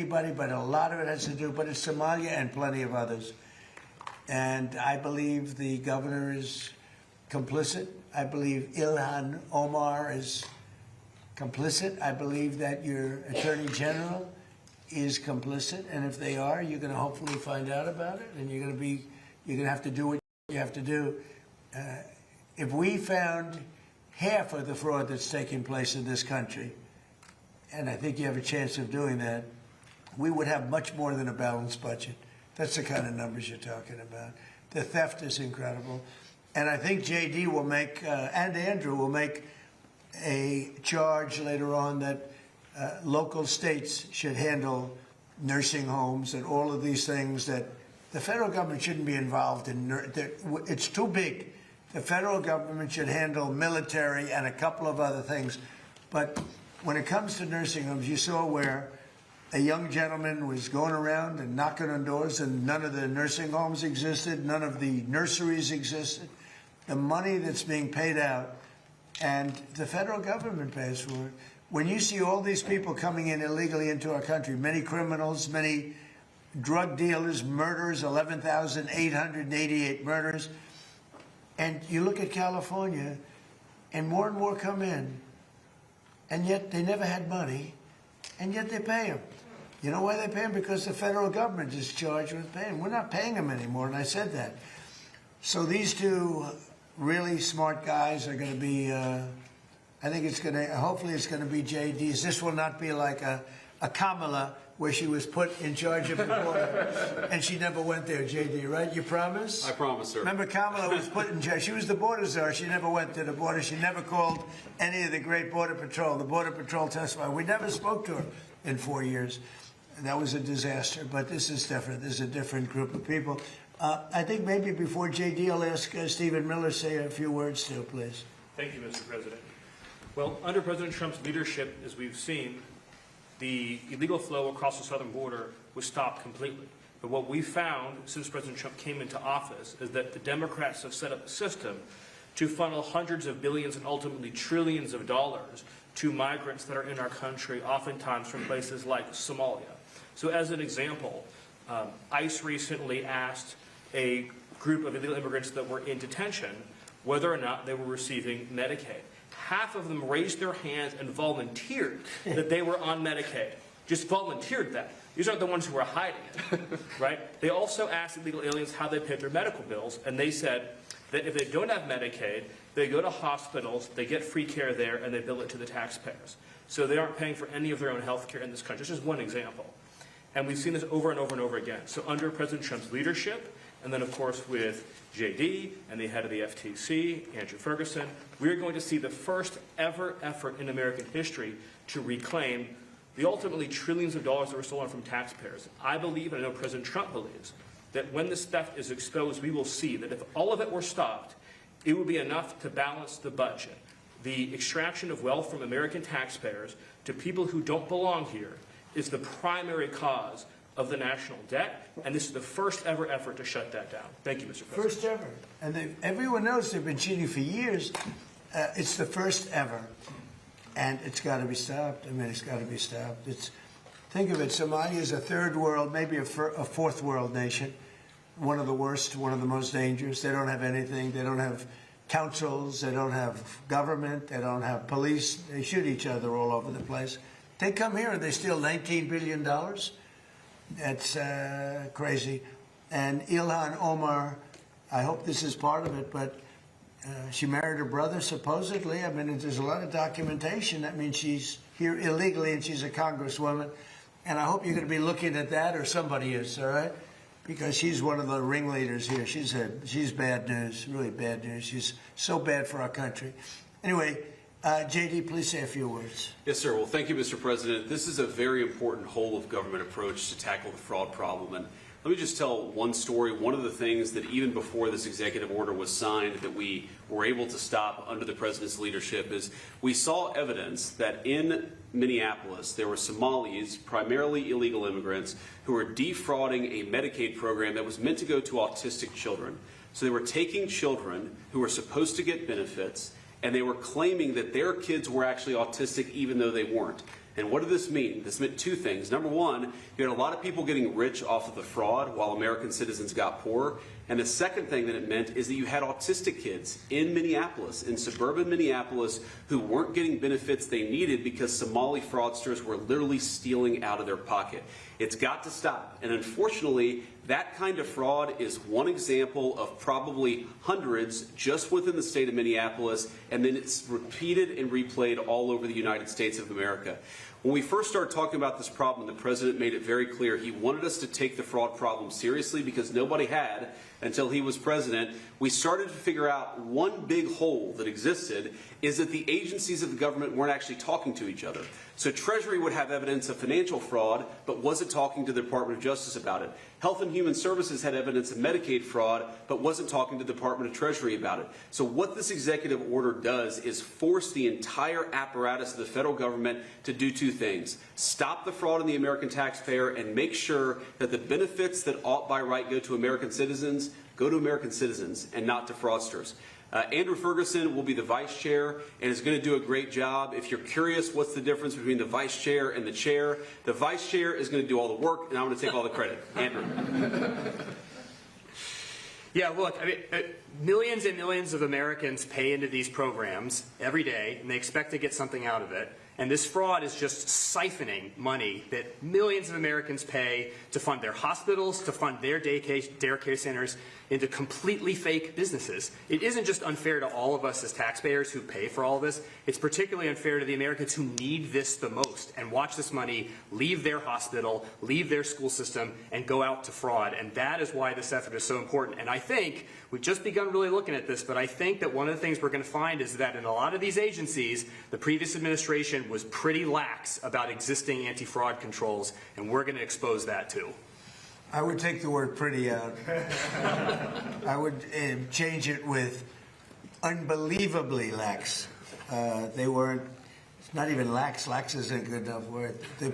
anybody, but a lot of it has to do, but it's Somalia and plenty of others. And I believe the governor is complicit. I believe Ilhan Omar is complicit. I believe that your attorney general is complicit. And if they are, you're going to hopefully find out about it, and you're going to have to do what you have to do. If we found half of the fraud that's taking place in this country, and I think you have a chance of doing that, we would have much more than a balanced budget. That's the kind of numbers you're talking about. The theft is incredible. And I think J.D. will make, and Andrew will make a charge later on that local states should handle nursing homes and all of these things that the federal government shouldn't be involved in. It's too big. The federal government should handle military and a couple of other things. But when it comes to nursing homes, you saw where a young gentleman was going around and knocking on doors, and none of the nursing homes existed, none of the nurseries existed. The money that's being paid out, and the federal government pays for it. When you see all these people coming in illegally into our country, many criminals, many drug dealers, murderers, 11,888 murders, and you look at California, and more come in, and yet they never had money, and yet they pay them. You know why they pay them? Because the federal government is charged with paying. We're not paying them anymore, and I said that. So these two really smart guys are going to be, I think it's going to, hopefully it's going to be JD's. This will not be like a Kamala, where she was put in charge of the border, and she never went there, JD, right? You promise? I promise, sir. Remember, Kamala was put in charge. She was the border czar. She never went to the border. She never called any of the great Border Patrol. The Border Patrol testified. We never spoke to her in 4 years. And that was a disaster. But this is different. This is a different group of people. I think maybe before JD, I'll ask Stephen Miller to say a few words too, please. Thank you, Mr. President. Well, under President Trump's leadership, as we've seen, the illegal flow across the southern border was stopped completely. But what we found since President Trump came into office is that the Democrats have set up a system to funnel hundreds of billions and ultimately trillions of dollars to migrants that are in our country, oftentimes from places like Somalia. So as an example, ICE recently asked a group of illegal immigrants that were in detention whether or not they were receiving Medicaid. Half of them raised their hands and volunteered that they were on Medicaid. Just volunteered that. These aren't the ones who were hiding it, right? They also asked illegal aliens how they paid their medical bills, and they said that if they don't have Medicaid, they go to hospitals, they get free care there, and they bill it to the taxpayers. So they aren't paying for any of their own health care in this country. This is one example. And we've seen this over and over and over again. So under President Trump's leadership, and then of course with JD and the head of the FTC, Andrew Ferguson, we're going to see the first ever effort in American history to reclaim the ultimately trillions of dollars that were stolen from taxpayers. I believe, and I know President Trump believes, that when this theft is exposed, we will see that if all of it were stopped, it would be enough to balance the budget. The extraction of wealth from American taxpayers to people who don't belong here is the primary cause of the national debt, and this is the first ever effort to shut that down. Thank you, Mr. President. First ever. And everyone knows they've been cheating for years. It's the first ever. And it's got to be stopped. I mean, it's got to be stopped. Think of it, Somalia is a third world, maybe a fourth world nation. One of the worst, one of the most dangerous. They don't have anything. They don't have councils. They don't have government. They don't have police. They shoot each other all over the place. They come here and they steal $19 billion. That's crazy. And Ilhan Omar, I hope this is part of it, but she married her brother, supposedly. I mean, there's a lot of documentation. That means she's here illegally and she's a congresswoman. And I hope you're going to be looking at that, or somebody is, all right? Because she's one of the ringleaders here. She's bad news, really bad news. She's so bad for our country. Anyway, JD, please say a few words. Yes, sir. Well, thank you, Mr. President. This is a very important whole-of-government approach to tackle the fraud problem. And let me just tell one story. One of the things that even before this executive order was signed that we were able to stop under the President's leadership is we saw evidence that in Minneapolis there were Somalis, primarily illegal immigrants, who were defrauding a Medicaid program that was meant to go to autistic children. So they were taking children who were supposed to get benefits, and they were claiming that their kids were actually autistic even though they weren't. And what did this mean? This meant two things. Number one, you had a lot of people getting rich off of the fraud while American citizens got poor. And the second thing that it meant is that you had autistic kids in Minneapolis, in suburban Minneapolis, who weren't getting benefits they needed because Somali fraudsters were literally stealing out of their pocket. It's got to stop. And unfortunately, that kind of fraud is one example of probably hundreds just within the state of Minneapolis, and then it's repeated and replayed all over the United States of America. When we first started talking about this problem, the president made it very clear he wanted us to take the fraud problem seriously because nobody had until he was president. We started to figure out one big hole that existed is that the agencies of the government weren't actually talking to each other. So Treasury would have evidence of financial fraud, but wasn't talking to the Department of Justice about it. Health and Human Services had evidence of Medicaid fraud, but wasn't talking to the Department of Treasury about it. So what this executive order does is force the entire apparatus of the federal government to do two things. Stop the fraud in the American taxpayer and make sure that the benefits that ought by right go to American citizens and not to fraudsters. Andrew Ferguson will be the vice chair and is going to do a great job. If you're curious what's the difference between the vice chair and the chair, the vice chair is going to do all the work and I'm going to take all the credit. Andrew. Yeah, look, I mean, millions and millions of Americans pay into these programs every day, and they expect to get something out of it. And this fraud is just siphoning money that millions of Americans pay to fund their hospitals, to fund their daycare centers, into completely fake businesses. It isn't just unfair to all of us as taxpayers who pay for all this. It's particularly unfair to the Americans who need this the most and watch this money leave their hospital, leave their school system, and go out to fraud. And that is why this effort is so important. And I think we've just begun really looking at this, but I think that one of the things we're going to find is that in a lot of these agencies, the previous administration was pretty lax about existing anti-fraud controls, and we're going to expose that too. I would take the word pretty out. I would change it with unbelievably lax. They weren't, it's not even lax. Lax isn't a good enough word. The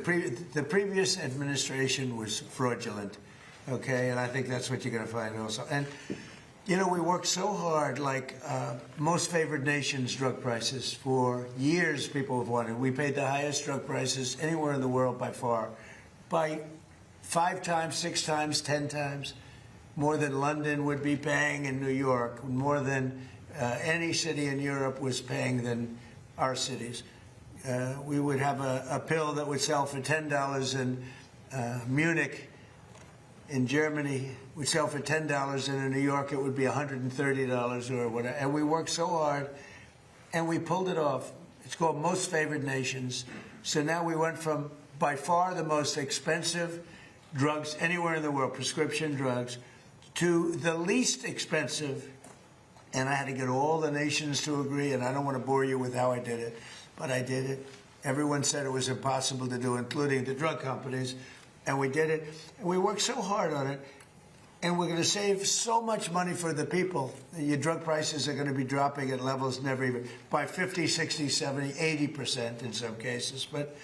previous administration was fraudulent, okay? And I think that's what you're going to find also. And, you know, we worked so hard, like most favored nations drug prices. For years, people have wanted. We paid the highest drug prices anywhere in the world by far, by 5 times, 6 times, 10 times, more than London would be paying in New York, more than any city in Europe was paying than our cities. We would have a pill that would sell for $10 in Munich, in Germany, would sell for $10, and in New York it would be $130 or whatever. And we worked so hard, and we pulled it off. It's called Most Favored Nations. So now we went from by far the most expensive drugs anywhere in the world, prescription drugs, to the least expensive, and I had to get all the nations to agree, and I don't want to bore you with how I did it, but I did it. Everyone said it was impossible to do, including the drug companies, and we did it. And we worked so hard on it, and we're going to save so much money for the people. Your drug prices are going to be dropping at levels never even, by 50, 60, 70, 80% in some cases, but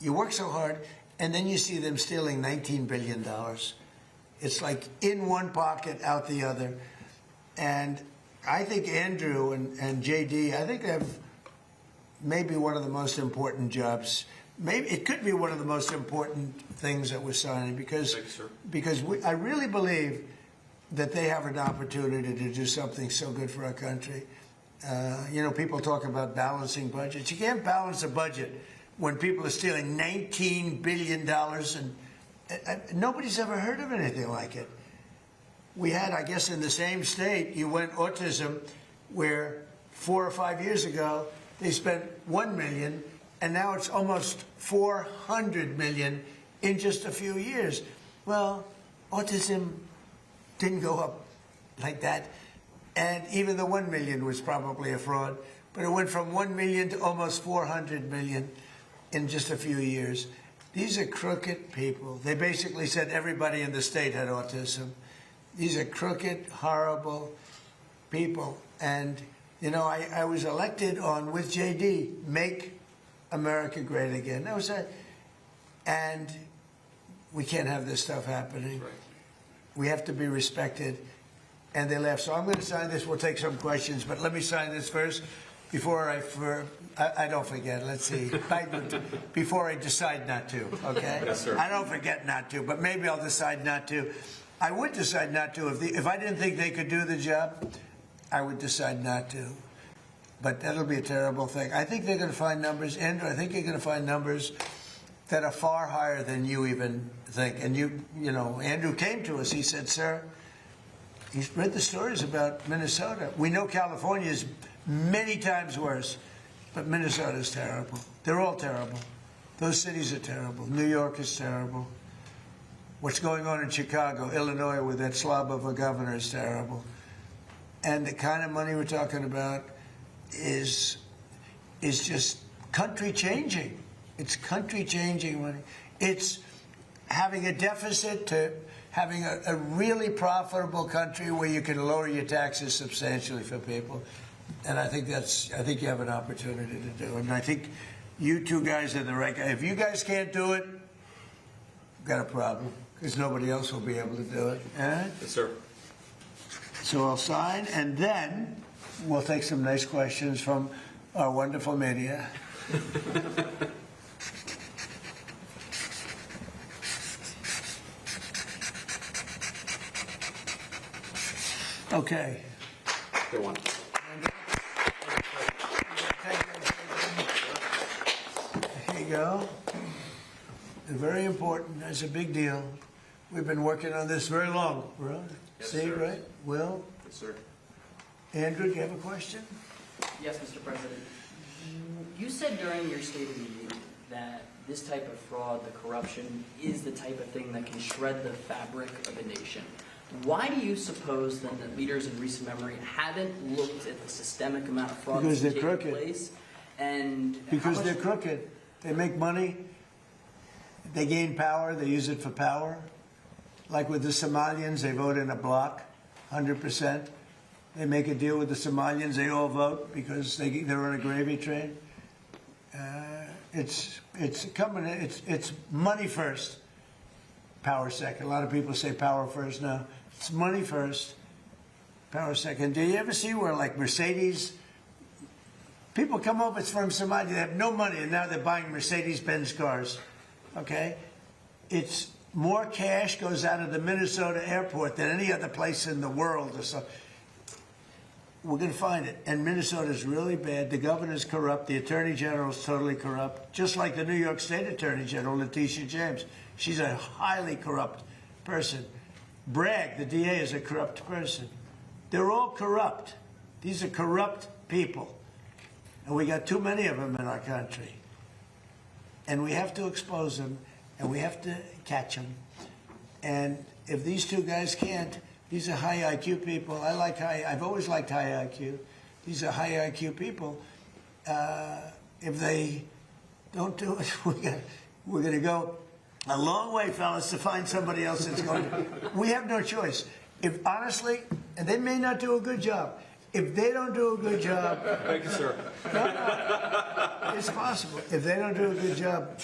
you work so hard, and then you see them stealing $19 billion. It's like in one pocket, out the other. And I think Andrew and JD, I think they have maybe one of the most important jobs. Maybe it could be one of the most important things that we're signing because, I really believe that they have an opportunity to do something so good for our country. You know, people talk about balancing budgets. You can't balance a budget when people are stealing $19 billion, and nobody's ever heard of anything like it. We had, I guess, in the same state, you went autism, where 4 or 5 years ago, they spent $1 million, and now it's almost $400 million in just a few years. Well, autism didn't go up like that, and even the $1 million was probably a fraud, but it went from $1 million to almost $400 million in just a few years. These are crooked people. They basically said everybody in the state had autism. These are crooked, horrible people. And, you know, I was elected on, with JD, Make America Great Again. That was it. And we can't have this stuff happening. Right. We have to be respected. And they left. So I'm going to sign this. We'll take some questions, but let me sign this first. I don't forget. Let's see. Before I decide not to, okay? Yes, sir. I don't forget not to, but maybe I'll decide not to. I would decide not to if I didn't think they could do the job. I would decide not to. But that'll be a terrible thing. I think they're going to find numbers, Andrew. I think you're going to find numbers that are far higher than you even think. And you know, Andrew came to us. He said, "Sir, he's read the stories about Minnesota. We know California is many times worse, but Minnesota is terrible. They're all terrible. Those cities are terrible. New York is terrible. What's going on in Chicago, Illinois, with that slob of a governor is terrible. And the kind of money we're talking about is just country changing. It's country changing money. It's having a deficit to having a really profitable country where you can lower your taxes substantially for people. And I think you have an opportunity to do it. And I think you two guys are the right guy. If you guys can't do it, we've got a problem, because nobody else will be able to do it. All right? Yes, sir. So I'll sign, and then we'll take some nice questions from our wonderful media. Okay. Go on. Here you go. Very important. That's a big deal. We've been working on this very long. Right? Yes, See, sir. right? Will? Yes, sir. Andrew, do you have a question? Yes, Mr. President. You said during your State of the Union that this type of fraud, the corruption, is the type of thing that can shred the fabric of a nation. Why do you suppose then that leaders in recent memory haven't looked at the systemic amount of fraud Because that's they're taking crooked. place? And Because how they're much- crooked. They make money. They gain power. They use it for power. Like with the Somalians, they vote in a block, 100%. They make a deal with the Somalians. They all vote because they're on a gravy train. It's money first, power second. A lot of people say power first now. It's money first, power second. Do you ever see where, like, Mercedes, people come over from Somalia, they have no money, and now they're buying Mercedes-Benz cars, okay? It's more cash goes out of the Minnesota airport than any other place in the world or so. We're going to find it. And Minnesota's really bad. The governor's corrupt. The attorney general's totally corrupt. Just like the New York State attorney general, Letitia James. She's a highly corrupt person. Bragg, the DA, is a corrupt person. They're all corrupt. These are corrupt people. And we got too many of them in our country. And we have to expose them, and we have to catch them. And if these two guys can't, these are high IQ people. I've always liked high IQ. These are high IQ people. If they don't do it, we're going to go a long way, fellas, to find somebody else that's going to. We have no choice. If honestly, and they may not do a good job. If they don't do a good job, Thank you, sir. it's possible. If they don't do a good job,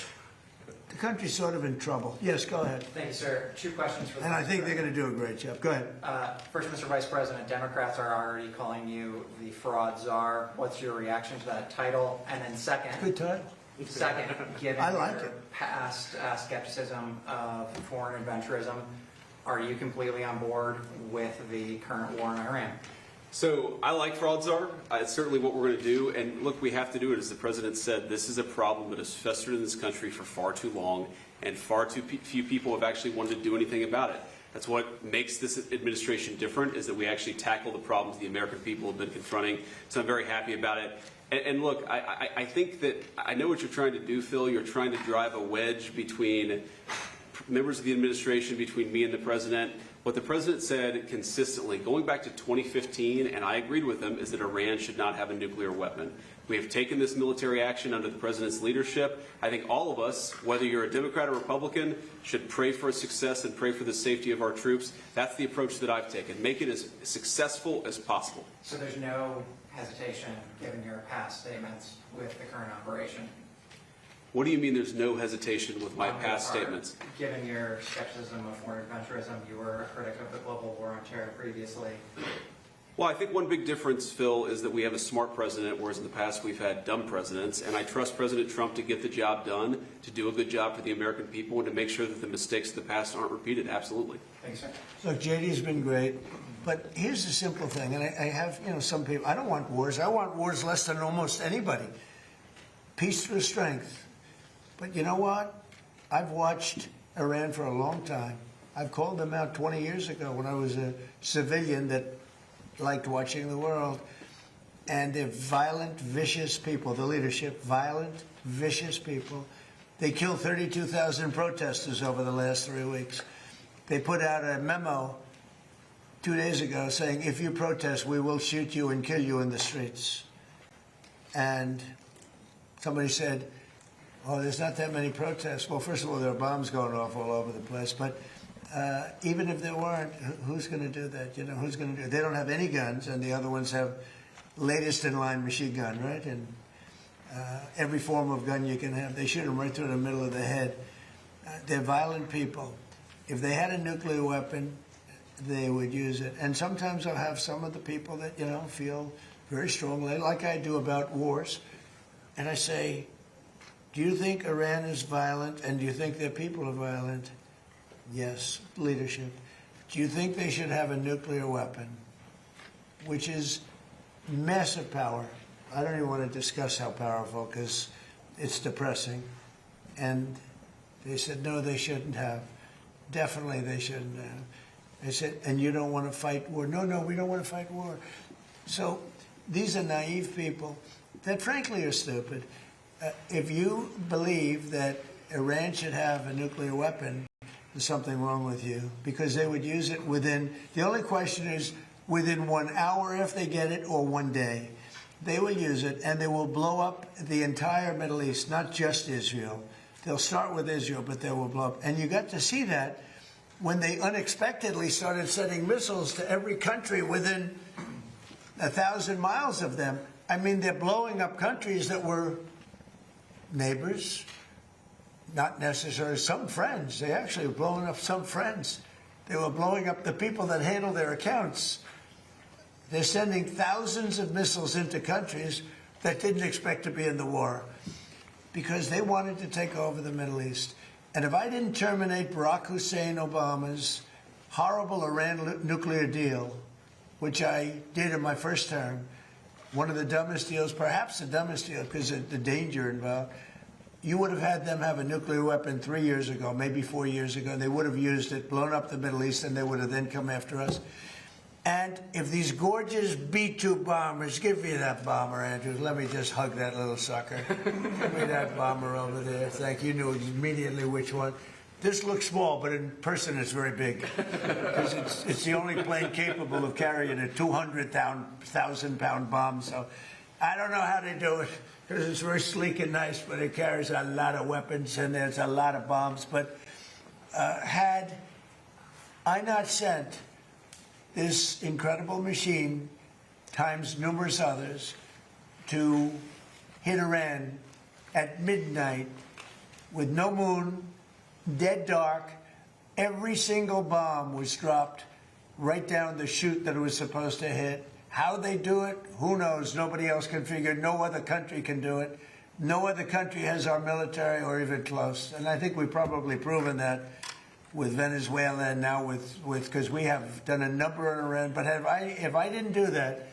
the country's sort of in trouble. Yes, go ahead. Thank you, sir. Two questions for the And I Vice think they're President. going to do a great job. Go ahead. First, Mr. Vice President, Democrats are already calling you the fraud czar. What's your reaction to that title? And then Good title. second, given I like your it. past skepticism of foreign adventurism, are you completely on board with the current war in Iran? So I like fraud czar. It's certainly what we're going to do. And look, we have to do it. As the president said, this is a problem that has festered in this country for far too long, and far too few people have actually wanted to do anything about it. That's what makes this administration different, is that we actually tackle the problems the American people have been confronting. So I'm very happy about it. And look, I think that I know what you're trying to do, Phil. You're trying to drive a wedge between members of the administration, between me and the president. What the president said consistently, going back to 2015, and I agreed with him, is that Iran should not have a nuclear weapon. We have taken this military action under the president's leadership. I think all of us, whether you're a Democrat or Republican, should pray for its success and pray for the safety of our troops. That's the approach that I've taken. Make it as successful as possible. So there's no hesitation, given your past statements, with the current operation? What do you mean there's no hesitation with my On your past part, statements? Given your skepticism of foreign adventurism, you were a critic of the global war on terror previously. Well, I think one big difference, Phil, is that we have a smart president, whereas in the past we've had dumb presidents. And I trust President Trump to get the job done, to do a good job for the American people, and to make sure that the mistakes of the past aren't repeated. Absolutely. Thanks, sir. Look, JD's been great, but here's the simple thing, and I have, some people, I don't want wars. I want wars less than almost anybody. Peace through strength. But you know what? I've watched Iran for a long time. I've called them out 20 years ago when I was a civilian that liked watching the world. And they're violent, vicious people. The leadership, violent, vicious people. They killed 32,000 protesters over the last 3 weeks. They put out a memo 2 days ago saying, if you protest, we will shoot you and kill you in the streets. And somebody said, oh, there's not that many protests. Well, first of all, there are bombs going off all over the place. But even if there weren't, who's going to do that? Who's going to do it? They don't have any guns, and the other ones have latest in line machine gun, right? And every form of gun you can have. They shoot them right through the middle of the head. They're violent people. If they had a nuclear weapon, they would use it. And sometimes I'll have some of the people that, feel very strongly, like I do about wars. And I say, do you think Iran is violent, and do you think their people are violent? Yes, leadership. Do you think they should have a nuclear weapon, which is massive power? I don't even want to discuss how powerful, because it's depressing. And they said, no, they shouldn't have. Definitely they shouldn't have. I said, and you don't want to fight war? No, we don't want to fight war. So these are naive people that frankly are stupid. If you believe that Iran should have a nuclear weapon, there's something wrong with you, because they would use it the only question is within 1 hour if they get it, or 1 day. They will use it, and they will blow up the entire Middle East, not just Israel. They'll start with Israel, but they will blow up. And you got to see that when they unexpectedly started sending missiles to every country within 1,000 miles of them. I mean, they're blowing up countries that were neighbors, not necessarily some friends. They actually were blowing up some friends. They were blowing up the people that handle their accounts. They're sending thousands of missiles into countries that didn't expect to be in the war because they wanted to take over the Middle East. And if I didn't terminate Barack Hussein Obama's horrible Iran nuclear deal, which I did in my first term, one of the dumbest deals, perhaps the dumbest deal because of the danger involved, you would have had them have a nuclear weapon 3 years ago, maybe 4 years ago. They would have used it, blown up the Middle East, and they would have then come after us. And if these gorgeous B-2 bombers, give me that bomber, Andrew. Let me just hug that little sucker. Give me that bomber over there. Thank you. You knew immediately which one. This looks small, but in person it's very big. Because it's the only plane capable of carrying a 200,000-pound bomb. So I don't know how they do it, because it's very sleek and nice, but it carries a lot of weapons, and there's a lot of bombs. But had I not sent this incredible machine, times numerous others, to hit Iran at midnight with no moon, dead dark, every single bomb was dropped right down the chute that it was supposed to hit. How they do it, who knows? Nobody else can figure. No other country can do it. No other country has our military or even close. And I think we've probably proven that with Venezuela and now with because we have done a number in Iran. But if I didn't do that,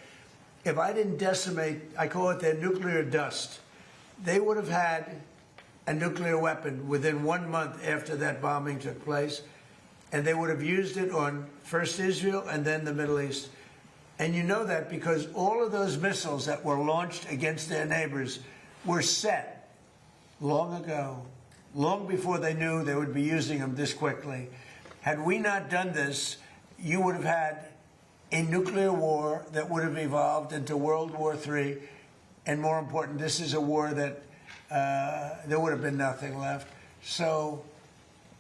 if I didn't decimate, I call it their nuclear dust, they would have had a nuclear weapon within 1 month after that bombing took place. And they would have used it on first Israel and then the Middle East. And you know that because all of those missiles that were launched against their neighbors were set long ago, long before they knew they would be using them this quickly. Had we not done this, you would have had a nuclear war that would have evolved into World War III. And more important, this is a war that there would have been nothing left. So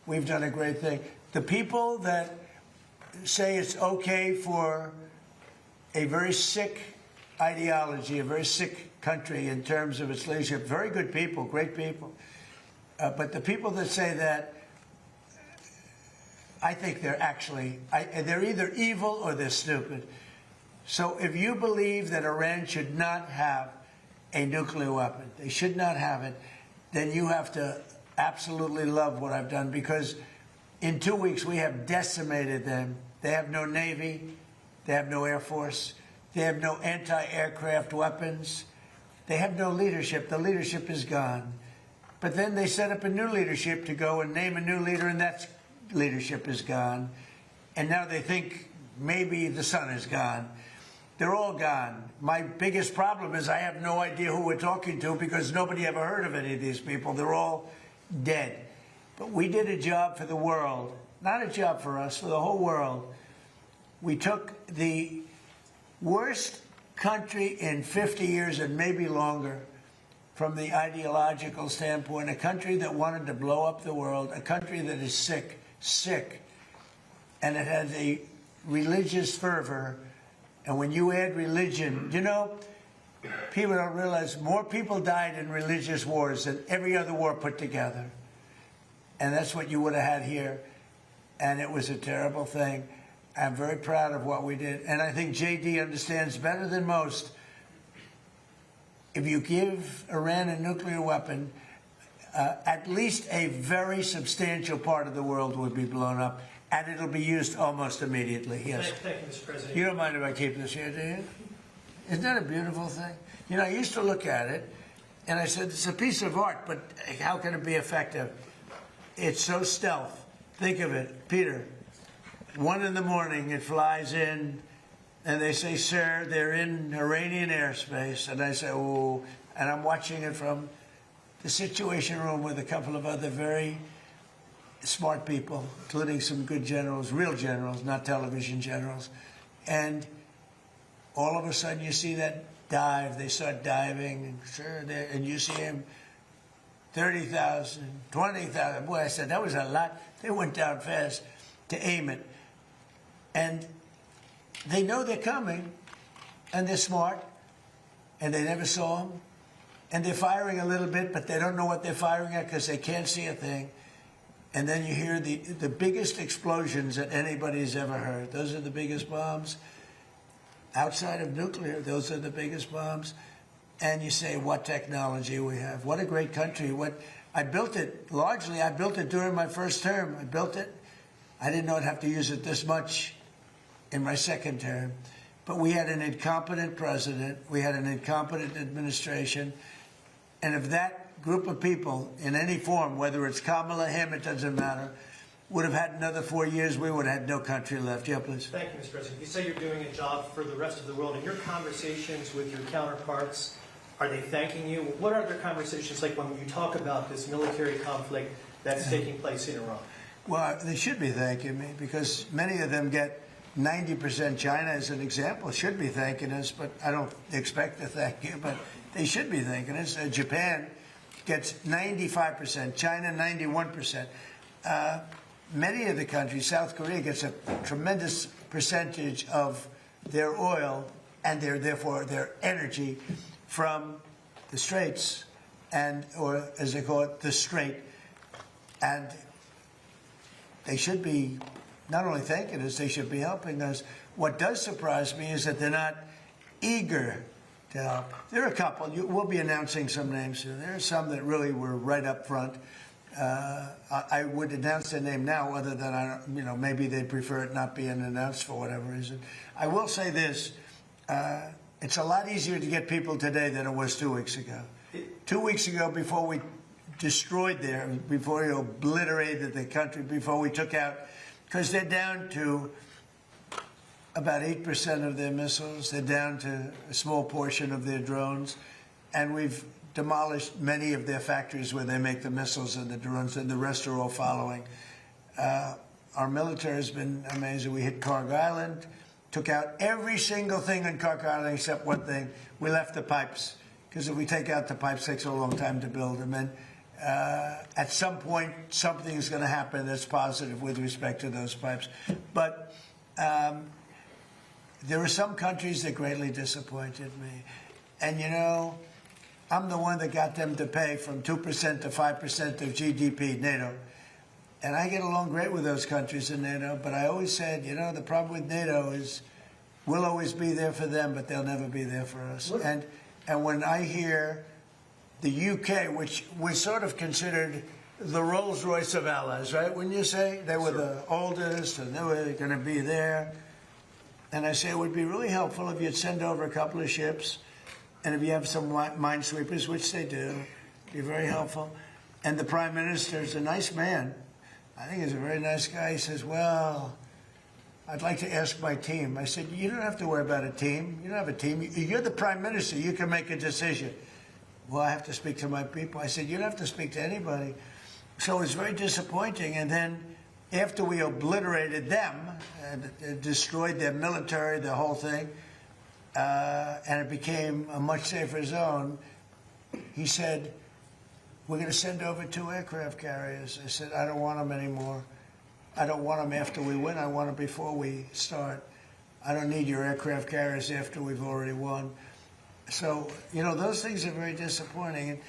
we've done a great thing. The people that say it's okay for a very sick ideology, a very sick country in terms of its leadership, very good people, great people. But the people that say that, I think they're actually, they're either evil or they're stupid. So if you believe that Iran should not have a nuclear weapon, they should not have it, then you have to absolutely love what I've done, because in 2 weeks we have decimated them. They have no Navy, they have no Air Force, they have no anti-aircraft weapons, they have no leadership. The leadership is gone. But then they set up a new leadership to go and name a new leader, and that leadership is gone. And now they think maybe the sun is gone. They're all gone. My biggest problem is I have no idea who we're talking to, because nobody ever heard of any of these people. They're all dead. But we did a job for the world, not a job for us, for the whole world. We took the worst country in 50 years and maybe longer from the ideological standpoint, a country that wanted to blow up the world, a country that is sick, and it has a religious fervor. And when you add religion, you know, people don't realize more people died in religious wars than every other war put together. And that's what you would have had here. And it was a terrible thing. I'm very proud of what we did. And I think JD understands better than most. If you give Iran a nuclear weapon, at least a very substantial part of the world would be blown up, and it'll be used almost immediately. Yes. Thank you, Mr. President. You don't mind if I keep this here, do you? Isn't that a beautiful thing? You know, I used to look at it, and I said, it's a piece of art, but how can it be effective? It's so stealth. Think of it, Peter. 1 in the morning, it flies in, and they say, sir, they're in Iranian airspace. And I say, oh, and I'm watching it from the Situation Room with a couple of other very smart people, including some good generals, real generals, not television generals. And all of a sudden you see that dive, they start diving, and sure, and you see him 30,000, 20,000. Boy, I said, that was a lot. They went down fast to aim it. And they know they're coming, and they're smart, and they never saw them. And they're firing a little bit, but they don't know what they're firing at because they can't see a thing. And then you hear the biggest explosions that anybody's ever heard. Those are the biggest bombs. Outside of nuclear, those are the biggest bombs. And you say, what technology we have. What a great country. I built it, largely, I built it during my first term. I built it. I didn't know I'd have to use it this much in my second term. But we had an incompetent president. We had an incompetent administration. And if that group of people in any form, whether it's Kamala, him, it doesn't matter, would have had another 4 years, we would have had no country left. Yeah, please. Thank you, Mr. President. You say you're doing a job for the rest of the world. In your conversations with your counterparts, are they thanking you? What are their conversations like when you talk about this military conflict that's taking place in Iran? Well, they should be thanking me, because many of them get 90%. China, as an example, should be thanking us, but I don't expect to thank you, but they should be thanking us. Japan gets 95%, China 91%. Many of the countries, South Korea gets a tremendous percentage of their oil and therefore their energy from the Straits, or as they call it, the Strait. And they should be not only thanking us, they should be helping us. What does surprise me is that they're not eager to help. There are a couple. We'll be announcing some names soon. There are some that really were right up front. I would announce their name now, other than maybe they prefer it not being announced for whatever reason. I will say this: it's a lot easier to get people today than it was 2 weeks ago. 2 weeks ago, before we destroyed before we obliterated the country, before we took out, because they're down to about 8% of their missiles. They're down to a small portion of their drones, and we've demolished many of their factories where they make the missiles and the drones, and the rest are all following. Our military has been amazing. We hit Kharg Island, took out every single thing in Kharg Island except one thing. We left the pipes, because if we take out the pipes, it takes a long time to build them. And at some point, something is going to happen that's positive with respect to those pipes. But there are some countries that greatly disappointed me. And, I'm the one that got them to pay from 2% to 5% of GDP, NATO. And I get along great with those countries in NATO, but I always said, the problem with NATO is We'll always be there for them, but they'll never be there for us. And when I hear the UK, which was sort of considered the Rolls Royce of allies, right? Wouldn't you say? They were the oldest and they were going to be there. And I say it would be really helpful if you'd send over a couple of ships, and if you have some minesweepers, which they do, be very helpful. And the Prime Minister's a nice man. I think he's a very nice guy. He says, well, I'd like to ask my team. I said, you don't have to worry about a team. You don't have a team. You're the Prime Minister. You can make a decision. Well, I have to speak to my people. I said, you don't have to speak to anybody. So it's very disappointing. And then after we obliterated them and destroyed their military, the whole thing, and it became a much safer zone, he said, we're going to send over 2 aircraft carriers. I said, I don't want them anymore. I don't want them after we win. I want them before we start. I don't need your aircraft carriers after we've already won. So, you know, those things are very disappointing. And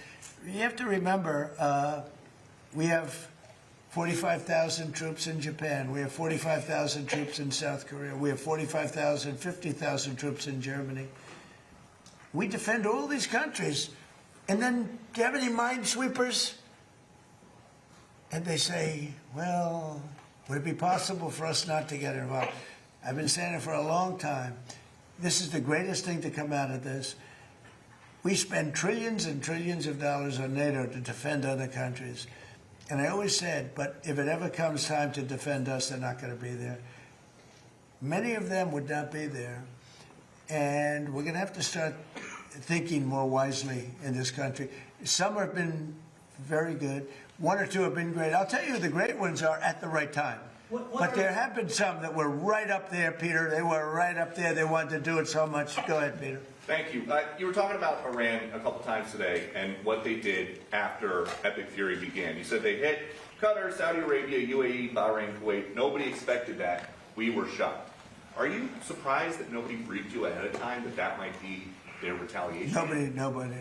you have to remember, we have 45,000 troops in Japan. We have 45,000 troops in South Korea. We have 45,000, 50,000 troops in Germany. We defend all these countries. And then, do you have any minesweepers? And they say, well, would it be possible for us not to get involved? I've been saying it for a long time. This is the greatest thing to come out of this. We spend trillions and trillions of dollars on NATO to defend other countries. And I always said, but if it ever comes time to defend us, they're not going to be there. Many of them would not be there. And we're going to have to start thinking more wisely in this country. Some have been very good. 1 or 2 have been great. I'll tell you who the great ones are at the right time. But there have been some that were right up there, Peter. They were right up there. They wanted to do it so much. Go ahead, Peter. Thank you. You were talking about Iran a couple times today and what they did after Epic Fury began. You said they hit Qatar, Saudi Arabia, UAE, Bahrain, Kuwait. Nobody expected that. We were shocked. Are you surprised that nobody briefed you ahead of time that that might be their retaliation? Nobody,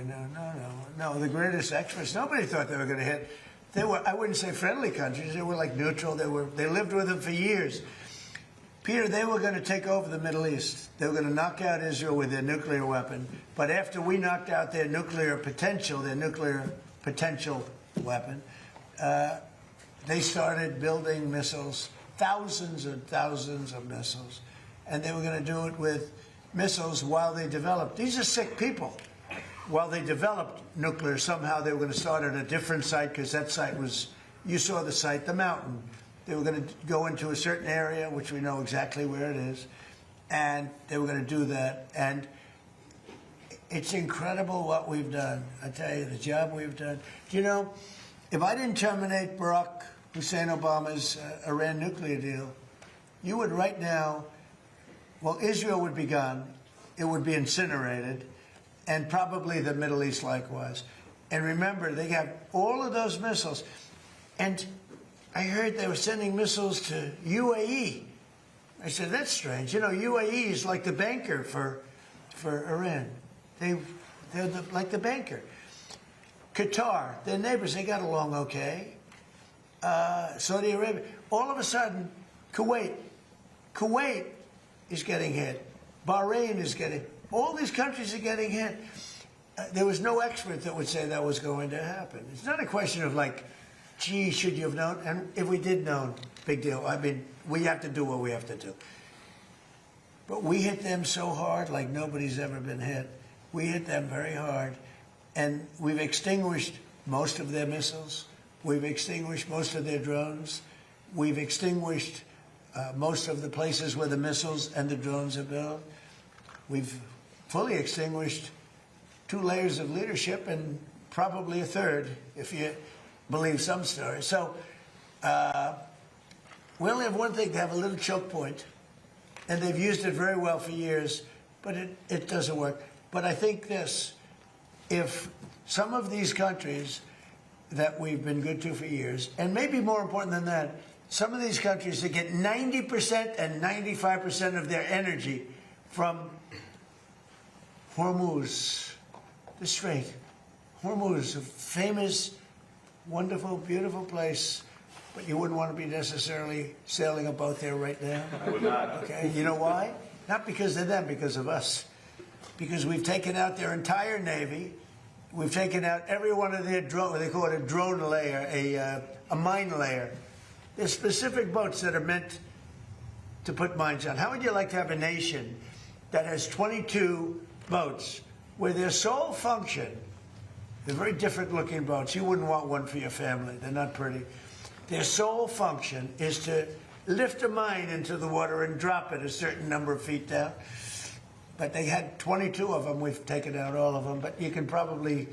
no. The greatest experts, nobody thought they were going to hit. They were, I wouldn't say friendly countries. They were like neutral. They lived with them for years. Peter, they were going to take over the Middle East. They were going to knock out Israel with their nuclear weapon. But after we knocked out their nuclear potential weapon, they started building missiles, thousands and thousands of missiles. And they were going to do it with missiles while they developed. These are sick people. While they developed nuclear, somehow they were going to start at a different site, because that site was, you saw the site, the mountain. They were going to go into a certain area, which we know exactly where it is, and they were going to do that. And it's incredible what we've done. I tell you, the job we've done. Do you know, if I didn't terminate Barack Hussein Obama's Iran nuclear deal, you would right now, well, Israel would be gone. It would be incinerated. And probably the Middle East likewise. And remember, they have all of those missiles. And I heard they were sending missiles to UAE. I said, that's strange. You know, UAE is like the banker for Iran. They're like the banker. Qatar, their neighbors, they got along okay. Saudi Arabia. All of a sudden, Kuwait is getting hit. Bahrain is getting hit. All these countries are getting hit. There was no expert that would say that was going to happen. It's not a question of like, gee, should you have known? And if we did know, big deal. I mean, we have to do what we have to do. But we hit them so hard like nobody's ever been hit. We hit them very hard. And we've extinguished most of their missiles. We've extinguished most of their drones. We've extinguished most of the places where the missiles and the drones are built. We've fully extinguished 2 layers of leadership and probably a third, if you believe some stories. So we only have one thing, to have a little choke point, and they've used it very well for years, but it doesn't work. But I think this, if some of these countries that we've been good to for years, and maybe more important than that, some of these countries that get 90% and 95% of their energy from Hormuz, the Strait. Hormuz, a famous, wonderful, beautiful place, but you wouldn't want to be necessarily sailing a boat there right now. I would not. Okay, you know why? Not because of them, because of us. Because we've taken out their entire Navy. We've taken out every one of their drone, they call it a drone layer, a mine layer. There's specific boats that are meant to put mines on. How would you like to have a nation that has 22 boats where their sole function, they're very different looking boats. You wouldn't want one for your family. They're not pretty. Their sole function is to lift a mine into the water and drop it a certain number of feet down. But they had 22 of them. We've taken out all of them. But you can probably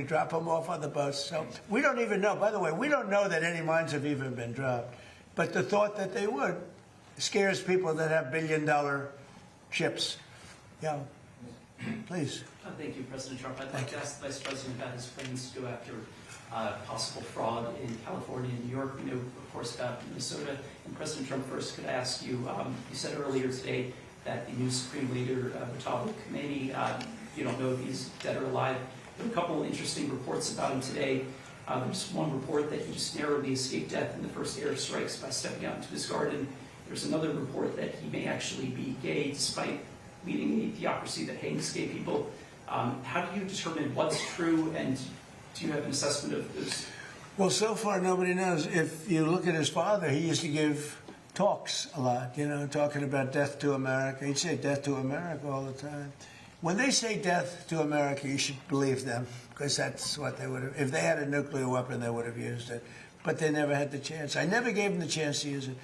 drop them off on the boats. So we don't even know. By the way, we don't know that any mines have even been dropped. But the thought that they would scares people that have billion-dollar ships. Yeah, please. Thank you, President Trump. I'd like to ask the Vice President about his plans to go after possible fraud in California and New York. We know, of course, about Minnesota. And President Trump, first, could I ask you, you said earlier today that the new Supreme Leader, Mustafa Khomeini, you don't know if he's dead or alive. There are a couple of interesting reports about him today. There's one report that he just narrowly escaped death in the first airstrikes by stepping out into his garden. There's another report that he may actually be gay, despite leading a theocracy that hangs gay people. How do you determine what's true, and do you have an assessment of this? Well, so far nobody knows. If you look at his father, he used to give talks a lot, you know, talking about death to America. He'd say death to America all the time. When they say death to America, you should believe them, because that's what they would have. If they had a nuclear weapon, they would have used it. But they never had the chance. I never gave them the chance to use it.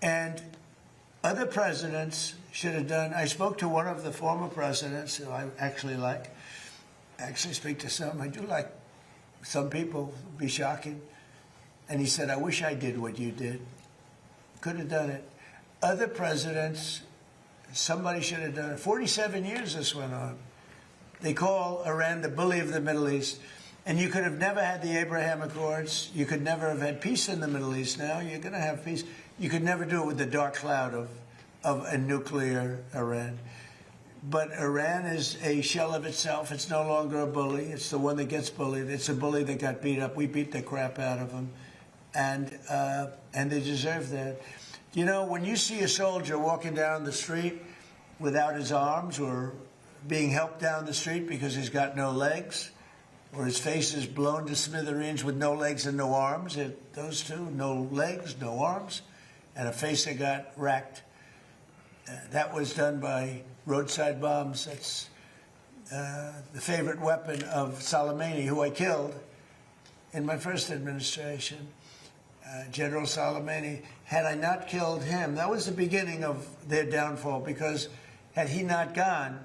And other presidents should have done. I spoke to one of the former presidents who I actually like. I actually speak to some. I do like some people. It'd be shocking. And he said, I wish I did what you did. Could have done it. Other presidents, somebody should have done it. 47 years this went on. They call Iran the bully of the Middle East. And you could have never had the Abraham Accords. You could never have had peace in the Middle East. Now you're going to have peace. You could never do it with the dark cloud of a nuclear Iran. But Iran is a shell of itself. It's no longer a bully. It's the one that gets bullied. It's a bully that got beat up. We beat the crap out of them. And they deserve that. You know, when you see a soldier walking down the street without his arms, or being helped down the street because he's got no legs, or his face is blown to smithereens with no legs and no arms, those two, no legs, no arms, and a face that got racked. That was done by roadside bombs. That's the favorite weapon of Soleimani, who I killed in my first administration. General Soleimani, had I not killed him, that was the beginning of their downfall, because had he not gone,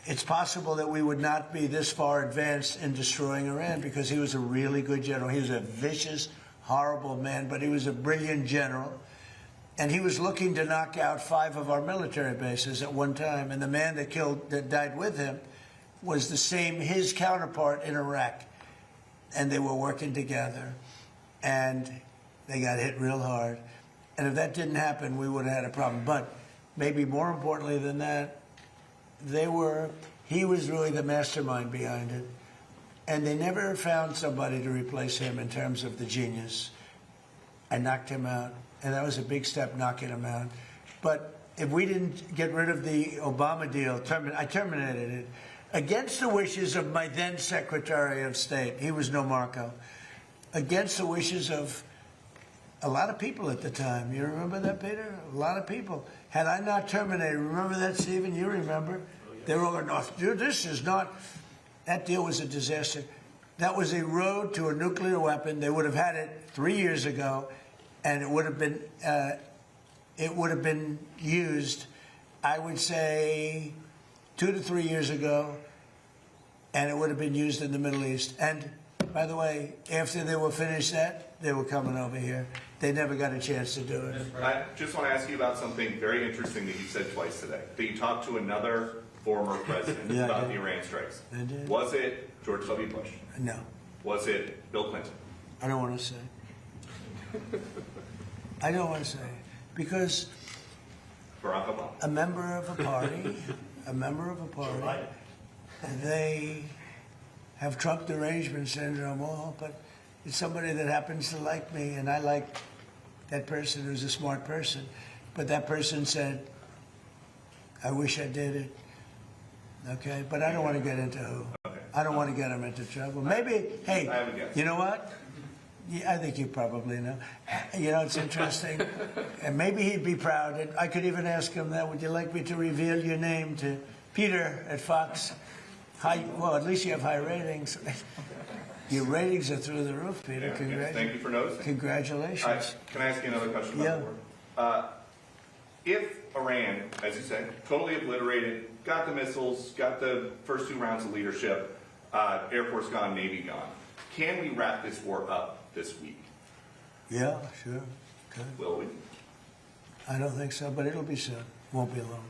it's possible that we would not be this far advanced in destroying Iran, because he was a really good general. He was a vicious, horrible man, but he was a brilliant general. And he was looking to knock out 5 of our military bases at one time. And the man that died with him was his counterpart in Iraq. And they were working together. And they got hit real hard. And if that didn't happen, we would have had a problem. But maybe more importantly than that, he was really the mastermind behind it. And they never found somebody to replace him in terms of the genius. I knocked him out. And that was a big step, knocking him out. But if we didn't get rid of the Obama deal, I terminated it against the wishes of my then Secretary of State. He was no Marco. Against the wishes of a lot of people at the time. You remember that, Peter? A lot of people. Had I not terminated, remember that, Stephen? You remember? They were all going, no, dude, this is not. That deal was a disaster. That was a road to a nuclear weapon. They would have had it 3 years ago. And it would have been used, I would say, 2 to 3 years ago, and it would have been used in the Middle East. And by the way, after they were finished that, they were coming over here. They never got a chance to do it. I just want to ask you about something very interesting that you said twice today. That you talked to another former president about the Iran strikes. I did. Was it George W. Bush? No. Was it Bill Clinton? I don't want to say. I don't want to say. Because Barack Obama? a member of a party, they have Trump derangement syndrome, but it's somebody that happens to like me, and I like that person who's a smart person. But that person said, I wish I did it. Okay, but I don't want to get into who. Okay. I don't want to get him into trouble. Maybe, hey, I have a guess. you know what? Yeah, I think you probably know. You know, it's interesting. And maybe he'd be proud. And I could even ask him that. Would you like me to reveal your name to Peter at Fox? Well, at least you have high ratings. Your ratings are through the roof, Peter. Yeah, yes, thank you for noticing. Congratulations. Can I ask you another question about Yeah. the war? If Iran, as you said, totally obliterated, got the missiles, got the first 2 rounds of leadership, Air Force gone, Navy gone, can we wrap this war up this week? Yeah, sure. Good. Will we? I don't think so, but it'll be soon. Won't be long.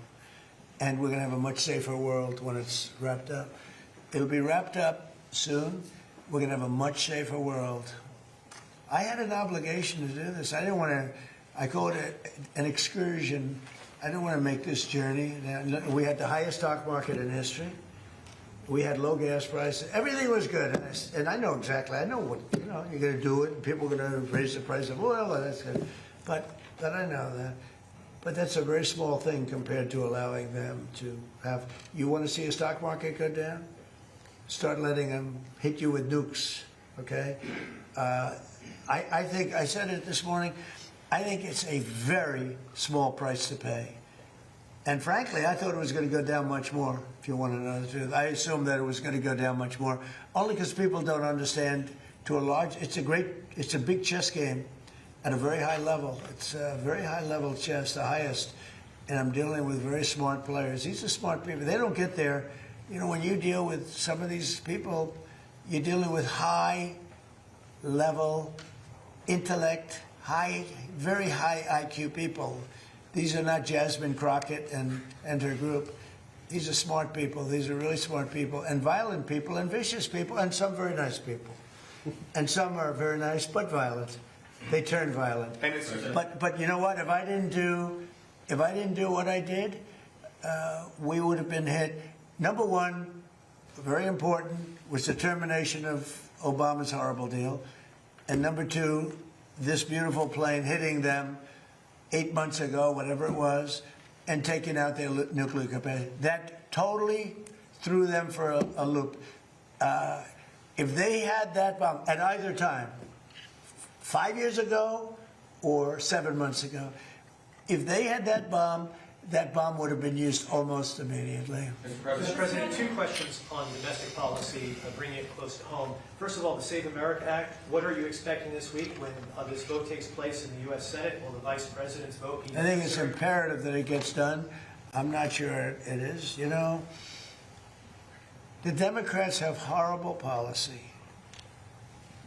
And we're going to have a much safer world when it's wrapped up. It'll be wrapped up soon. We're going to have a much safer world. I had an obligation to do this. I didn't want to, I call it an excursion. I didn't want to make this journey. We had the highest stock market in history. We had low gas prices. Everything was good. And I know exactly, I know what, you know, you're going to do it, and people are going to raise the price of oil, and that's good. But I know that. But that's a very small thing compared to allowing them to have, you want to see a stock market go down? Start letting them hit you with nukes, okay? I think, I said it this morning, I think it's a very small price to pay. And frankly, I thought it was going to go down much more, if you want to know the truth. I assumed that it was going to go down much more, only because people don't understand to a large, it's a big chess game at a very high level. It's a very high level chess, the highest. And I'm dealing with very smart players. These are smart people. They don't get there. You know, when you deal with some of these people, you're dealing with high level intellect, very high IQ people. These are not Jasmine Crockett and her group. These are smart people. These are really smart people, and violent people, and vicious people, and some very nice people. And some are very nice but violent. They turn violent. And it's, But you know what? If I didn't do what I did, we would have been hit. Number one, very important, was the termination of Obama's horrible deal, and number two, this beautiful plane hitting them 8 months ago, whatever it was, and taking out their nuclear capacity. That totally threw them for a loop. If they had that bomb at either time, 5 years ago or 7 months ago, if they had that bomb would have been used almost immediately. Mr. President, 2 questions on domestic policy, bringing it close to home. First of all, the Save America Act, what are you expecting this week when this vote takes place in the U.S. Senate? Will the Vice President's vote be I think it's necessary? imperative that it gets done. I'm not sure it is. You know, the Democrats have horrible policy.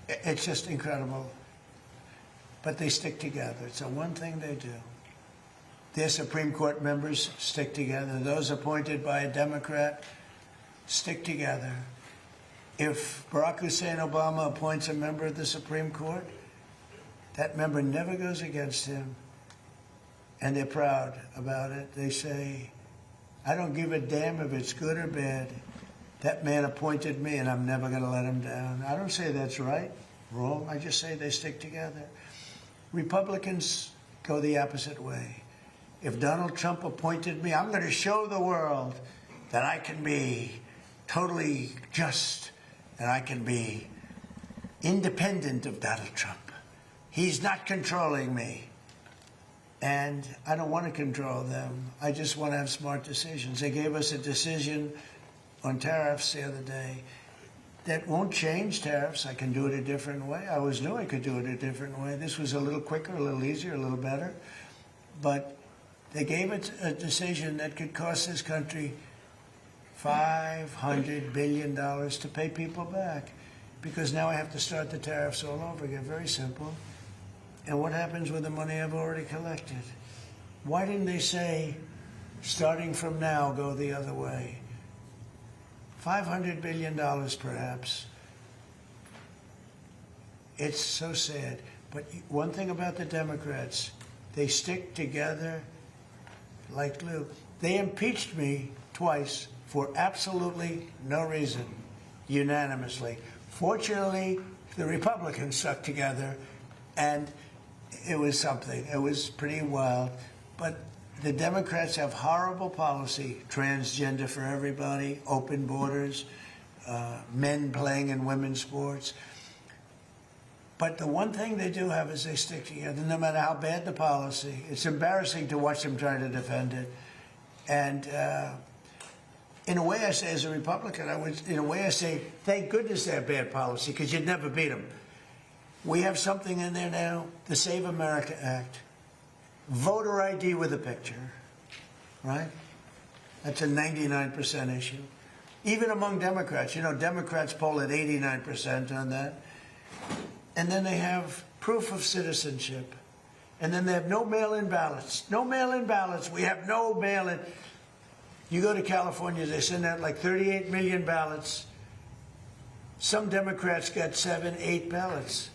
It's just incredible. But they stick together. It's the one thing they do. Their Supreme Court members stick together. Those appointed by a Democrat stick together. If Barack Hussein Obama appoints a member of the Supreme Court, that member never goes against him. And they're proud about it. They say, I don't give a damn if it's good or bad. That man appointed me, and I'm never going to let him down. I don't say that's right, wrong. I just say they stick together. Republicans go the opposite way. If Donald Trump appointed me, I'm going to show the world that I can be totally just and I can be independent of Donald Trump. He's not controlling me. And I don't want to control them. I just want to have smart decisions. They gave us a decision on tariffs the other day that won't change tariffs. I can do it a different way. I always knew I could do it a different way. This was a little quicker, a little easier, a little better. But they gave it a decision that could cost this country $500 billion to pay people back, because now I have to start the tariffs all over again. Very simple. And what happens with the money I've already collected? Why didn't they say, starting from now, go the other way? $500 billion, perhaps. It's so sad. But one thing about the Democrats, they stick together like glue. They impeached me twice for absolutely no reason, unanimously. Fortunately, the Republicans stuck together, and it was something. It was pretty wild. But the Democrats have horrible policy, transgender for everybody, open borders, men playing in women's sports. But the one thing they do have is they stick together, no matter how bad the policy. It's embarrassing to watch them try to defend it. And in a way, I say, as a Republican, in a way, I say, thank goodness they have bad policy, because you'd never beat them. We have something in there now, the Save America Act. Voter ID with a picture, right? That's a 99% issue. Even among Democrats, you know, Democrats poll at 89% on that. And then they have proof of citizenship. And then they have no mail-in ballots. No mail-in ballots. We have no mail-in. You go to California, they send out like 38 million ballots. Some Democrats got 7, 8 ballots.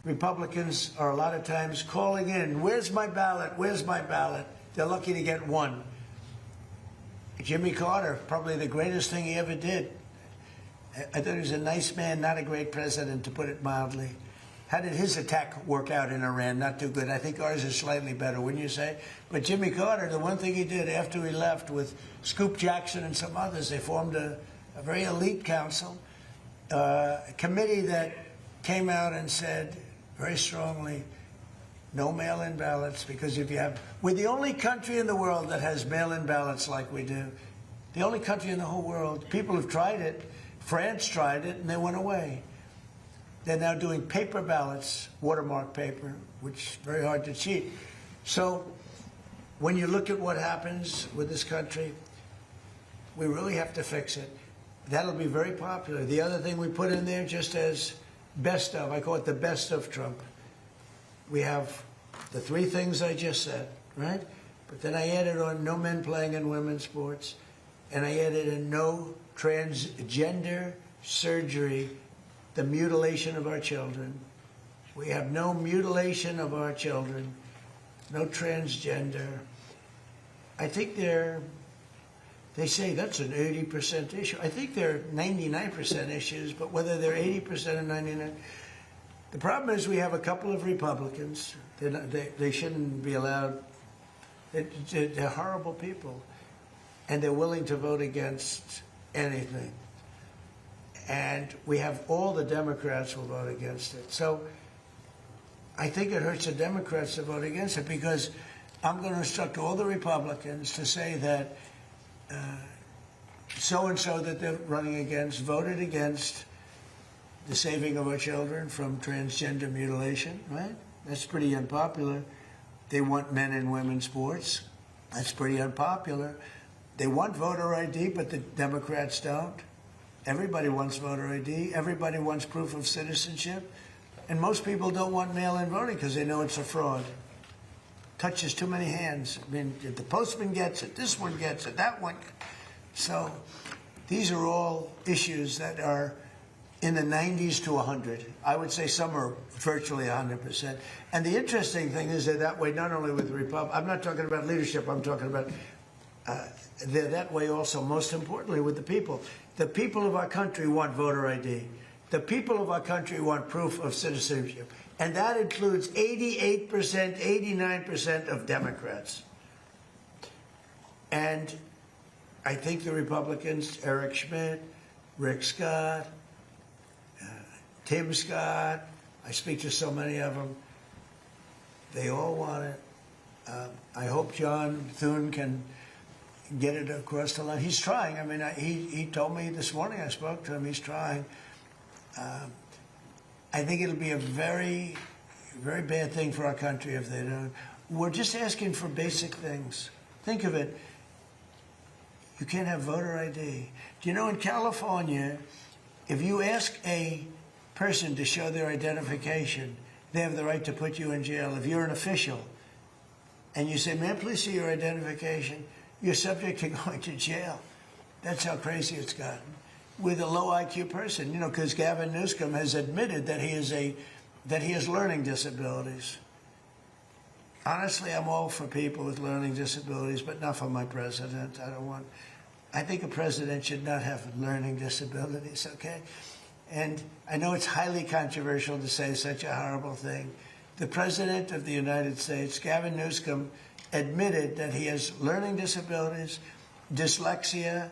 Republicans are a lot of times calling in, where's my ballot? Where's my ballot? They're lucky to get one. Jimmy Carter, probably the greatest thing he ever did. I thought he was a nice man, not a great president, to put it mildly. How did his attack work out in Iran? Not too good. I think ours is slightly better, wouldn't you say? But Jimmy Carter, the one thing he did after he left with Scoop Jackson and some others, they formed a very elite council, a committee that came out and said very strongly, no mail-in ballots, because if you have, we're the only country in the world that has mail-in ballots like we do. The only country in the whole world. People have tried it. France tried it, and they went away. They're now doing paper ballots, watermark paper, which is very hard to cheat. So when you look at what happens with this country, we really have to fix it. That'll be very popular. The other thing we put in there, just as best of, I call it the best of Trump. We have the 3 things I just said, right? But then I added on no men playing in women's sports, and I added in no transgender surgery, the mutilation of our children. We have no mutilation of our children, no transgender. I think they say that's an 80% issue. I think they're 99% issues, but whether they're 80% or 99%, the problem is we have a couple of Republicans. They shouldn't be allowed. They're horrible people, and they're willing to vote against anything. And we have all the Democrats will vote against it. So I think it hurts the Democrats to vote against it, because I'm going to instruct all the Republicans to say that so-and-so that they're running against voted against the saving of our children from transgender mutilation, right? That's pretty unpopular. They want men and women's sports. That's pretty unpopular. They want voter ID, but the Democrats don't. Everybody wants voter ID. Everybody wants proof of citizenship. And most people don't want mail-in voting because they know it's a fraud. Touches too many hands. I mean, if the postman gets it, this one gets it, that one. So these are all issues that are in the 90s to 100. I would say some are virtually 100%. And the interesting thing is they're that way not only with the Republic. I'm not talking about leadership. I'm talking about they're that way also, most importantly, with the people. The people of our country want voter ID. The people of our country want proof of citizenship. And that includes 88%, 89% of Democrats. And I think the Republicans, Eric Schmidt, Rick Scott, Tim Scott, I speak to so many of them, they all want it. I hope John Thune can get it across the line. He's trying. I mean, he told me this morning, I spoke to him, he's trying. I think it'll be a very, very bad thing for our country if they don't. We're just asking for basic things. Think of it. You can't have voter ID. Do you know in California, if you ask a person to show their identification, they have the right to put you in jail. If you're an official and you say, "May I please see your identification?" you're subject to going to jail. That's how crazy it's gotten. With a low IQ person, you know, because Gavin Newsom has admitted that he has learning disabilities. Honestly, I'm all for people with learning disabilities, but not for my president. I think a president should not have learning disabilities, okay? And I know it's highly controversial to say such a horrible thing. The President of the United States, Gavin Newsom, admitted that he has learning disabilities, dyslexia,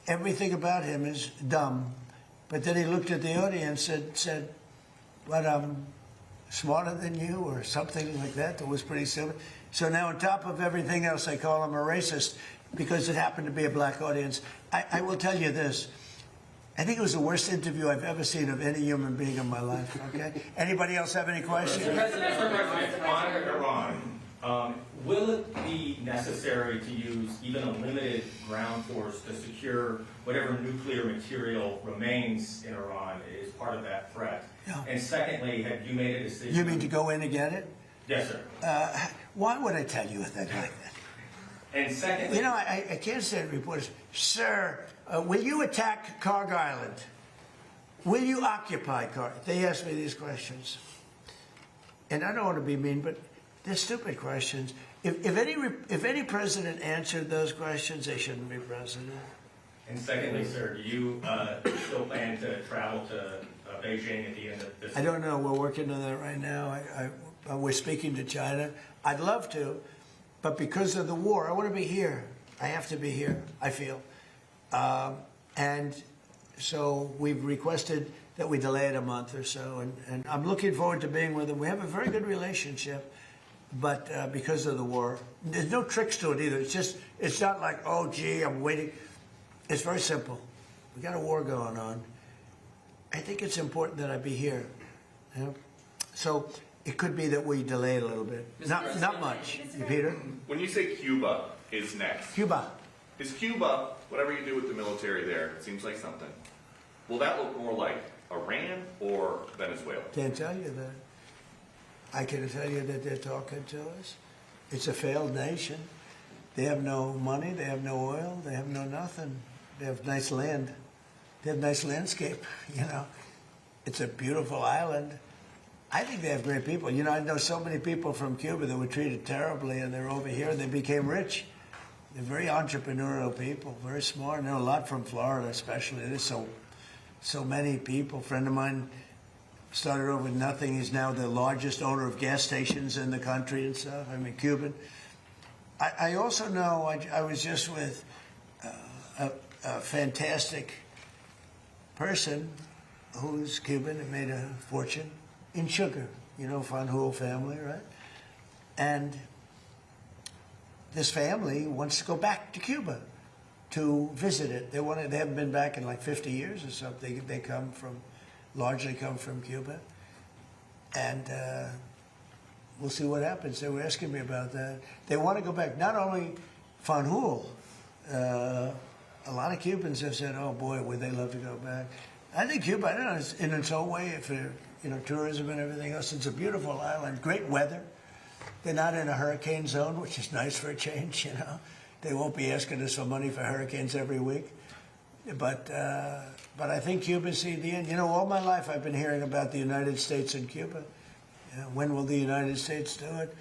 everything about him is dumb. But then he looked at the audience and said, "What, I'm smarter than you," or something like that. That was pretty silly. So now on top of everything else, I call him a racist because it happened to be a black audience. I will tell you this. I think it was the worst interview I've ever seen of any human being in my life, okay? Anybody else have any questions? On Iran, will it be necessary to use even a limited ground force to secure whatever nuclear material remains in Iran as part of that threat? Yeah. And secondly, have you made a decision? You mean to go in and get it? Yes, sir. Why would I tell you a thing like that? And secondly, You know, I can't say to reporters, "Sir, will you attack Karg Island? Will you occupy Karg?" They ask me these questions. And I don't want to be mean, but they're stupid questions. If any president answered those questions, they shouldn't be president. and secondly, sir, do you still plan to travel to Beijing at the end of this? I don't know. We're working on that right now. We're speaking to China. I'd love to, but because of the war, I want to be here. I have to be here, I feel. And so we've requested that we delay it a month or so, and I'm looking forward to being with them. We have a very good relationship, but because of the war, there's no tricks to it either. It's not like, oh, gee, I'm waiting. It's very simple. We got a war going on. I think it's important that I be here. You know? So it could be that we delay it a little bit. Not much. Peter? When you say Cuba is next, Cuba. is Cuba, whatever you do with the military there, it seems like something, will that look more like Iran or Venezuela? Can't tell you that. I can tell you that they're talking to us. It's a failed nation. They have no money, they have no oil, they have no nothing. They have nice land. They have nice landscape, you know. It's a beautiful island. I think they have great people. You know, I know so many people from Cuba that were treated terribly, and they're over here and they became rich. They're very entrepreneurial people, very smart. I know a lot from Florida, especially. There's so many people. A friend of mine started over with nothing. He's now the largest owner of gas stations in the country and stuff. I mean, Cuban. I also know, I was just with a fantastic person who's Cuban and made a fortune in sugar. You know, Fanjul family, right? And this family wants to go back to Cuba to visit it. They haven't been back in like 50 years or something. They largely come from Cuba. And we'll see what happens. They were asking me about that. They want to go back. Not only Fanjul, a lot of Cubans have said, "Oh boy, would they love to go back." I think Cuba, I don't know, in its own way, if tourism and everything else, it's a beautiful island, great weather. They're not in a hurricane zone, which is nice for a change, you know. They won't be asking us for money for hurricanes every week. But I think Cuba see the end. You know, all my life I've been hearing about the United States and Cuba. When will the United States do it?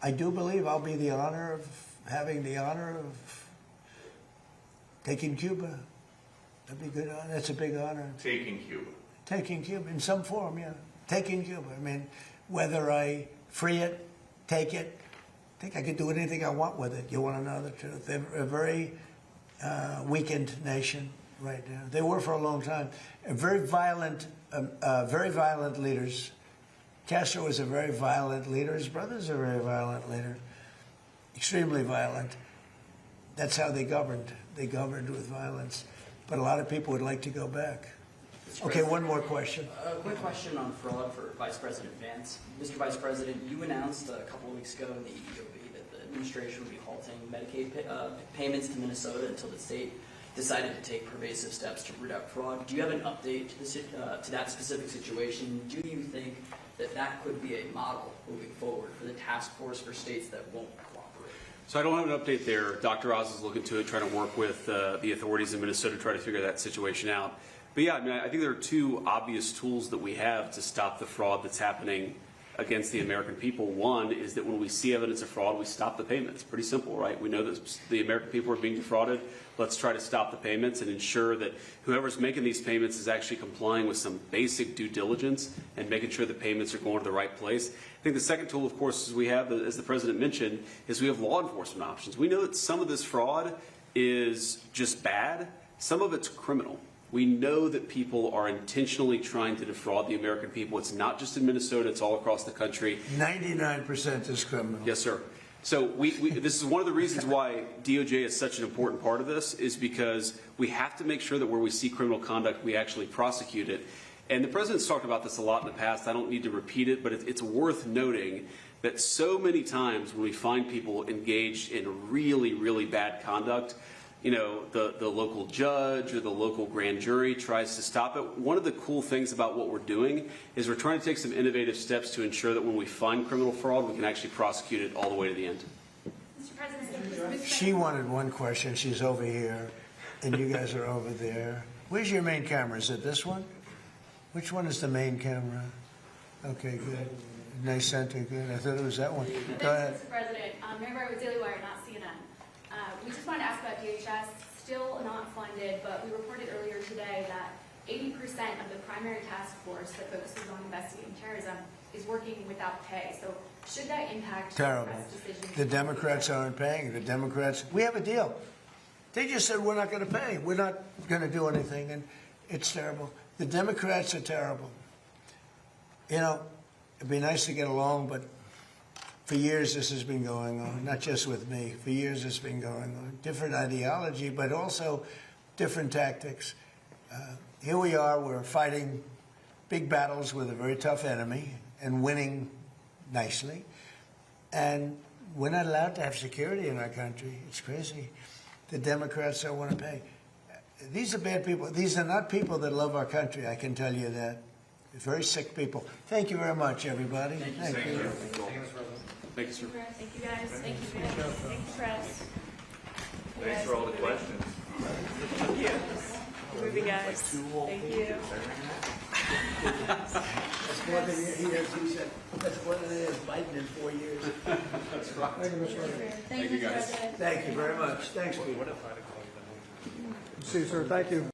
I do believe I'll be having the honor of taking Cuba. That'd be good. That's a big honor. Taking Cuba. Taking Cuba in some form, yeah. Taking Cuba. I mean, whether I free it, take it, I think I could do anything I want with it. You want to know the truth? They're a very weakened nation right now. They were for a long time. Very violent leaders. Castro was a very violent leader. His brother's a very violent leader. Extremely violent. That's how they governed. They governed with violence. But a lot of people would like to go back. Okay, one more question. A quick question on fraud for Vice President Vance. Mr. Vice President, you announced a couple of weeks ago in the EOB that the administration would be halting Medicaid payments to Minnesota until the state decided to take pervasive steps to root out fraud. Do you have an update to that specific situation? Do you think that could be a model moving forward for the task force for states that won't cooperate? So I don't have an update there. Dr. Oz is looking to it, trying to work with the authorities in Minnesota to try to figure that situation out. But yeah, I mean, I think there are two obvious tools that we have to stop the fraud that's happening against the American people. One is that when we see evidence of fraud, we stop the payments. Pretty simple, right? We know that the American people are being defrauded. Let's try to stop the payments and ensure that whoever's making these payments is actually complying with some basic due diligence and making sure the payments are going to the right place. I think the second tool, of course, is we have, as the President mentioned, is we have law enforcement options. We know that some of this fraud is just bad. Some of it's criminal. We know that people are intentionally trying to defraud the American people. It's not just in Minnesota, it's all across the country. 99% is criminal. Yes, sir. So this is one of the reasons why DOJ is such an important part of this, is because we have to make sure that where we see criminal conduct, we actually prosecute it. And the President's talked about this a lot in the past. I don't need to repeat it, but it's worth noting that so many times when we find people engaged in really, really bad conduct, you know, the local judge or the local grand jury tries to stop it. One of the cool things about what we're doing is we're trying to take some innovative steps to ensure that when we find criminal fraud, we can actually prosecute it all the way to the end. Mr. President, She wanted one question. She's over here, and you guys are over there. Where's your main camera? Is it this one? Which one is the main camera? Okay, good. Nice center, good. I thought it was that one. Go ahead. Mr. President, remember it was Daily Wire, not CNN. We just wanted to ask about DHS, still not funded, but we reported earlier today that 80% of the primary task force that focuses on investigating terrorism is working without pay. So should that impact Terrible. decisions? The Democrats aren't paying. The Democrats, we have a deal. They just said we're not going to pay. We're not going to do anything, and it's terrible. The Democrats are terrible. You know, it'd be nice to get along, but for years this has been going on, not just with me. For years it's been going on. Different ideology, but also different tactics. Here we are, we're fighting big battles with a very tough enemy and winning nicely. And we're not allowed to have security in our country. It's crazy. The Democrats don't want to pay. These are bad people. These are not people that love our country, I can tell you that. They're very sick people. Thank you very much, everybody. Thank you. Thank you, sir. Thank you, guys. Thank you, guys. Thank you, press. Thanks for all the questions. Movie guys. Thank you. That's more than he said. That's more than Biden in 4 years. That's right. Thank you, guys. Thank you very much. Thanks, Peter. See you, sir. Thank you.